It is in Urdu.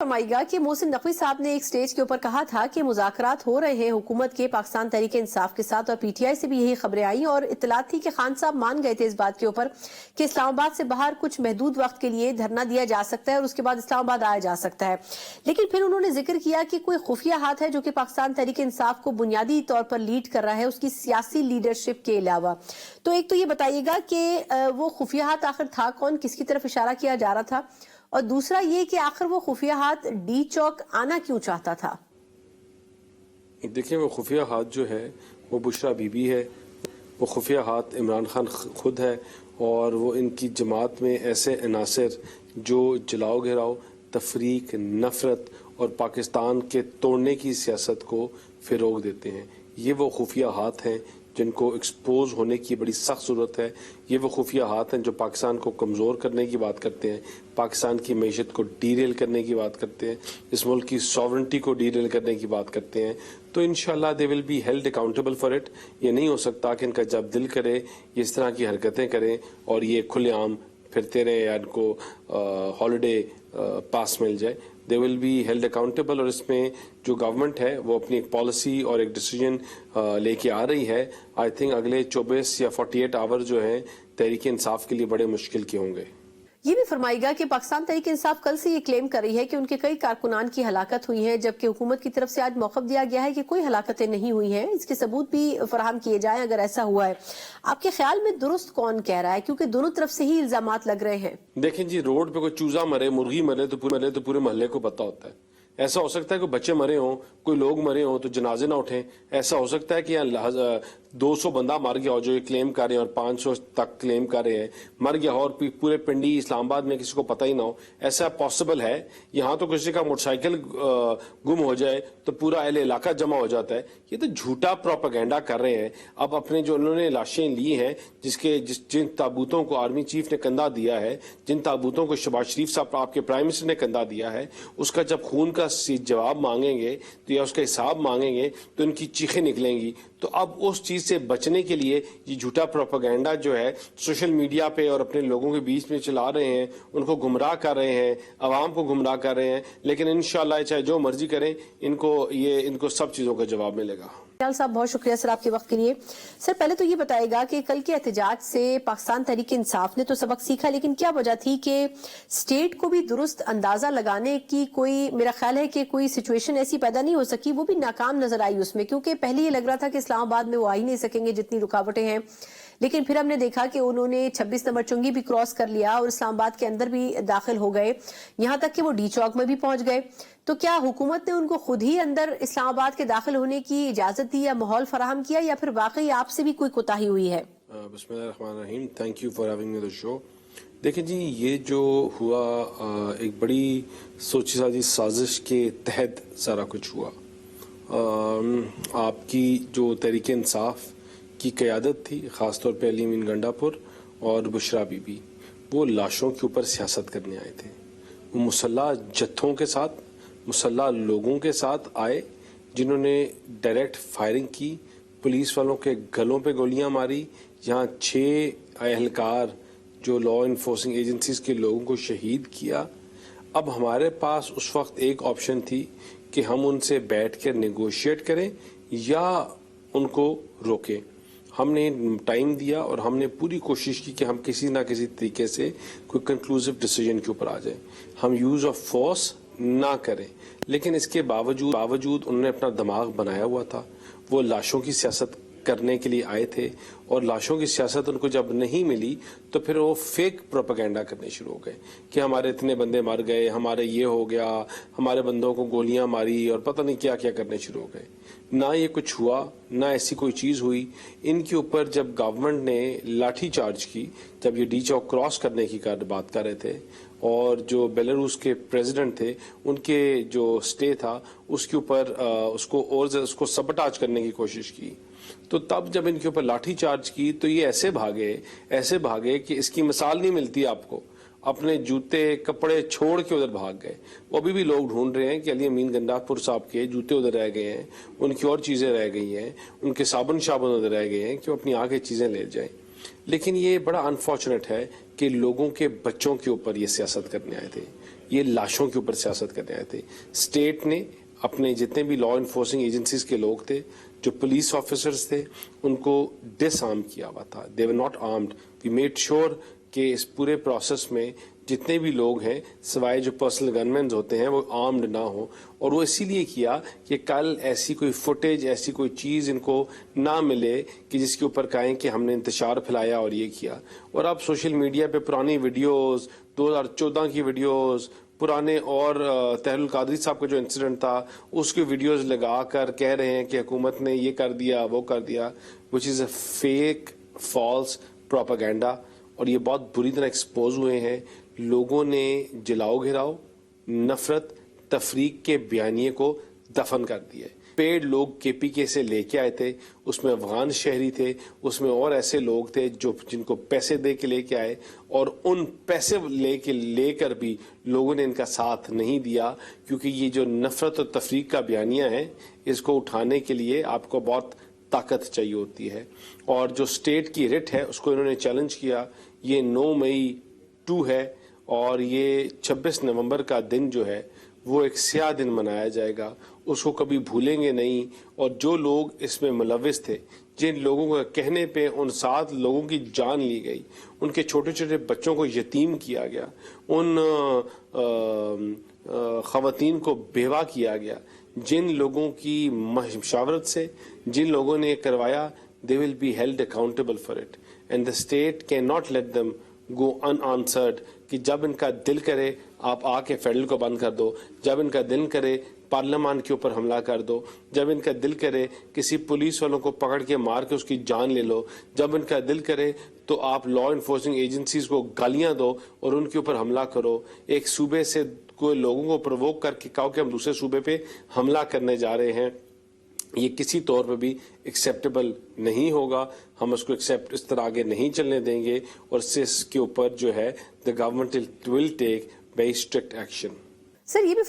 فرمائیے گا کہ محسن نقوی صاحب نے ایک سٹیج کے اوپر کہا تھا کہ مذاکرات ہو رہے ہیں حکومت کے پاکستان تحریک انصاف کے ساتھ، اور پی ٹی آئی سے بھی یہی خبریں آئیں اور اطلاعات تھی کہ خان صاحب مان گئے تھے اس بات کے اوپر کہ اسلام آباد سے باہر کچھ محدود وقت کے لیے دھرنا دیا جا سکتا ہے اور اس کے بعد اسلام آباد آیا جا سکتا ہے. لیکن پھر انہوں نے ذکر کیا کہ کوئی خفیہ ہاتھ ہے جو کہ پاکستان تحریک انصاف کو بنیادی طور پر لیڈ کر رہا ہے اس کی سیاسی لیڈرشپ کے علاوہ. تو ایک تو یہ بتائیے گا کہ وہ خفیہ ہاتھ آخر تھا کون، کس کی طرف اشارہ کیا جا رہا تھا، اور دوسرا یہ کہ آخر وہ خفیہ ہاتھ ڈی چوک آنا کیوں چاہتا تھا؟ دیکھیں، وہ خفیہ ہاتھ جو ہے وہ بشرا بی بی ہے، وہ خفیہ ہاتھ عمران خان خود ہے، اور وہ ان کی جماعت میں ایسے عناصر جو جلاؤ گھراؤ، تفریق، نفرت اور پاکستان کے توڑنے کی سیاست کو فروغ دیتے ہیں. یہ وہ خفیہ ہاتھ ہیں جن کو ایکسپوز ہونے کی بڑی سخت ضرورت ہے. یہ وہ خفیہ ہاتھ ہیں جو پاکستان کو کمزور کرنے کی بات کرتے ہیں، پاکستان کی معیشت کو ڈیریل کرنے کی بات کرتے ہیں، اس ملک کی ساورنٹی کو ڈیریل کرنے کی بات کرتے ہیں. تو انشاءاللہ they will be held accountable for it. یہ نہیں ہو سکتا کہ ان کا جب دل کرے یہ اس طرح کی حرکتیں کریں اور یہ کھلے عام پھرتے رہیں یا ان کو ہالیڈے پاس مل جائے. دے ول بی ہیلڈ اکاؤنٹیبل، اور اس میں جو گورنمنٹ ہے وہ اپنی ایک پالیسی اور ایک ڈیسیجن لے کے آ رہی ہے. آئی تھنک اگلے 24 یا 48 آور جو ہیں تحریک انصاف کے لیے بڑے مشکل کے ہوں گے. یہ بھی فرمائے گا کہ پاکستان تحریک انصاف کل سے یہ کلیم کر رہی ہے کہ ان کے کئی کارکنان کی ہلاکت ہوئی ہے، جبکہ حکومت کی طرف سے آج موقف دیا گیا ہے کہ کوئی ہلاکتیں نہیں ہوئی ہیں. اس کے ثبوت بھی فراہم کیے جائیں اگر ایسا ہوا ہے. آپ کے خیال میں درست کون کہہ رہا ہے، کیونکہ دونوں طرف سے ہی الزامات لگ رہے ہیں؟ دیکھیں جی، روڈ پہ کوئی چوزا مرے، مرغی مرے تو پورے محلے کو پتہ ہوتا ہے. ایسا ہو سکتا ہے کہ بچے مرے ہوں، کوئی لوگ مرے ہوں تو جنازے نہ اٹھیں. ایسا ہو سکتا ہے کہ 200 بندہ مر گیا ہو جو یہ کلیم کر رہے ہیں اور 500 تک کلیم کر رہے ہیں مر گیا ہو، اور پورے پنڈی اسلام آباد میں کسی کو پتہ ہی نہ ہو. ایسا پاسبل ہے. یہاں تو کسی کا موٹر سائیکل گم ہو جائے تو پورا اہل علاقہ جمع ہو جاتا ہے. یہ تو جھوٹا پروپیگنڈا کر رہے ہیں. اب اپنے جو انہوں نے لاشیں لی ہیں، جن تابوتوں کو آرمی چیف نے کندھا دیا ہے، جن تابوتوں کو شہباز شریف صاحب آپ کے پرائم منسٹر نے کندھا دیا ہے، اس کا جب خون کا جواب مانگیں گے تو یا اس کا حساب مانگیں گے تو ان کی چیخیں نکلیں گی. تو اب اس چیز سے بچنے کے لیے یہ جھوٹا پروپیگنڈا جو ہے سوشل میڈیا پہ اور اپنے لوگوں کے بیچ میں چلا رہے ہیں، ان کو گمراہ کر رہے ہیں، عوام کو گمراہ کر رہے ہیں. لیکن انشاءاللہ چاہے جو مرضی کریں، ان کو سب چیزوں کا جواب ملے گا. صاحب بہت شکریہ سر آپ کے وقت کے لیے. سر پہلے تو یہ بتائے گا کہ کل کے احتجاج سے پاکستان تحریک انصاف نے تو سبق سیکھا، لیکن کیا وجہ تھی کہ سٹیٹ کو بھی درست اندازہ لگانے کی کوئی، میرا خیال ہے کہ کوئی سچویشن ایسی پیدا نہیں ہو سکی، وہ بھی ناکام نظر آئی اس میں، کیونکہ پہلے یہ لگ رہا تھا کہ اسلام آباد میں وہ آ ہی نہیں سکیں گے جتنی رکاوٹیں ہیں. لیکن پھر ہم نے دیکھا کہ انہوں نے 26 نمبر چنگی بھی کراس کر لیا اور اسلام آباد کے اندر بھی داخل ہو گئے، یہاں تک کہ وہ ڈی چوک میں بھی پہنچ گئے. تو کیا حکومت نے ان کو خود ہی اندر اسلام آباد کے داخل ہونے کی اجازت دی یا ماحول فراہم کیا، یا پھر واقعی آپ سے بھی کوئی کوتاہی ہوئی ہے؟ بسم اللہ الرحمن الرحیم. Thank you for having me the show. دیکھیں جی، یہ جو ہوا ایک بڑی سوچی سازی سازش کے تحت سارا کچھ ہوا. آپ کی جو تحریک انصاف کی قیادت تھی، خاص طور پہ علی امین گنڈا پور اور بشرا بی بی، وہ لاشوں کے اوپر سیاست کرنے آئے تھے. وہ مسلح جتھوں کے ساتھ، مسلح لوگوں کے ساتھ آئے جنہوں نے ڈائریکٹ فائرنگ کی، پولیس والوں کے گلوں پہ گولیاں ماری. یہاں 6 اہلکار جو لا انفورسنگ ایجنسیز کے لوگوں کو شہید کیا. اب ہمارے پاس اس وقت ایک آپشن تھی کہ ہم ان سے بیٹھ کر نیگوشیٹ کریں یا ان کو روکیں. ہم نے ٹائم دیا اور ہم نے پوری کوشش کی کہ ہم کسی نہ کسی طریقے سے کوئی کنکلوسیو ڈیسیجن کے اوپر آ جائیں، ہم یوز آف فورس نہ کریں. لیکن اس کے باوجود انہوں نے اپنا دماغ بنایا ہوا تھا. وہ لاشوں کی سیاست کرنے کے لیے آئے تھے، اور لاشوں کی سیاست ان کو جب نہیں ملی تو پھر وہ فیک پروپیگنڈا کرنے شروع ہو گئے کہ ہمارے اتنے بندے مر گئے، ہمارے یہ ہو گیا، ہمارے بندوں کو گولیاں ماری، اور پتہ نہیں کیا کیا کرنے شروع ہو گئے. نہ یہ کچھ ہوا، نہ ایسی کوئی چیز ہوئی. ان کے اوپر جب گورنمنٹ نے لاٹھی چارج کی، جب یہ ڈی چوک کراس کرنے کی بات کر رہے تھے، اور جو بیلاروس کے پریزیڈنٹ تھے ان کے جو سٹے تھا اس کے اوپر اس کو سبٹاج کرنے کی کوشش کی، تو تب جب ان کے اوپر لاٹھی چارج کی تو یہ ایسے بھاگے کہ اس کی مثال نہیں ملتی آپ کو. اپنے جوتے کپڑے چھوڑ کے ادھر بھاگ گئے. وہ ابھی بھی لوگ ڈھونڈ رہے ہیں کہ علی امین گنڈا پور صاحب کے جوتے ادھر رہ گئے ہیں، ان کی اور چیزیں رہ گئی ہیں، ان کے صابن ادھر رہ گئے ہیں کہ وہ اپنی آگے چیزیں لے جائیں. لیکن یہ بڑا انفارچونیٹ ہے کہ لوگوں کے بچوں کے اوپر یہ سیاست کرنے آئے تھے. یہ لاشوں کے اوپر سیاست کرنے آئے تھے. اسٹیٹ نے اپنے جتنے بھی لا انفورسنگ ایجنسیز کے لوگ تھے, جو پولیس آفیسرز تھے, ان کو ڈس آرم کیا ہوا تھا. They were not armed. We made sure کہ اس پورے پروسیس میں جتنے بھی لوگ ہیں سوائے جو پرسنل گنمینز ہوتے ہیں وہ آرمڈ نہ ہوں. اور وہ اسی لیے کیا کہ کل ایسی کوئی فوٹیج, ایسی کوئی چیز ان کو نہ ملے کہ جس کے اوپر کہیں کہ ہم نے انتشار پھیلایا اور یہ کیا. اور اب سوشل میڈیا پہ پرانی ویڈیوز, 2014 کی ویڈیوز, پرانے اور طاہر القادری صاحب کا جو انسیڈنٹ تھا اس کی ویڈیوز لگا کر کہہ رہے ہیں کہ حکومت نے یہ کر دیا وہ کر دیا, وچ از اے فیک فالس پروپیگنڈا. اور یہ بہت بری طرح ایکسپوز ہوئے ہیں. لوگوں نے جلاؤ گھراؤ, نفرت, تفریق کے بیانیے کو دفن کر دیا. پیڑ لوگ KPK سے لے کے آئے تھے, اس میں افغان شہری تھے, اس میں اور ایسے لوگ تھے جو جن کو پیسے دے کے لے کے آئے, اور ان پیسے لے کر بھی لوگوں نے ان کا ساتھ نہیں دیا. کیونکہ یہ جو نفرت اور تفریق کا بیانیہ ہے اس کو اٹھانے کے لیے آپ کو بہت طاقت چاہیے ہوتی ہے. اور جو اسٹیٹ کی رٹ ہے اس کو انہوں نے چیلنج کیا. یہ 9 مئی 2 ہے اور یہ 26 نومبر کا دن جو ہے وہ ایک سیاہ دن منایا جائے گا, اس کو کبھی بھولیں گے نہیں. اور جو لوگ اس میں ملوث تھے, جن لوگوں کے کہنے پہ ان 7 لوگوں کی جان لی گئی, ان کے چھوٹے چھوٹے بچوں کو یتیم کیا گیا, ان خواتین کو بیوہ کیا گیا, جن لوگوں کی مشاورت سے جن لوگوں نے کروایا, they will be held accountable for it and the state cannot let them go unanswered. کہ جب ان کا دل کرے آپ آ کے فیڈرل کو بند کر دو, جب ان کا دل کرے پارلیمان کے اوپر حملہ کر دو, جب ان کا دل کرے کسی پولیس والوں کو پکڑ کے مار کے اس کی جان لے لو, جب ان کا دل کرے تو آپ لا انفورسنگ ایجنسیز کو گالیاں دو اور ان کے اوپر حملہ کرو. ایک صوبے سے کوئی لوگوں کو پرووک کر کے کہو کہ ہم دوسرے صوبے پہ حملہ کرنے جا رہے ہیں, یہ کسی طور پہ بھی ایکسیپٹیبل نہیں ہوگا. ہم اس کو اس طرح آگے نہیں چلنے دیں گے, اور اس کے اوپر جو ہے the government will take very strict action. سر یہ بھی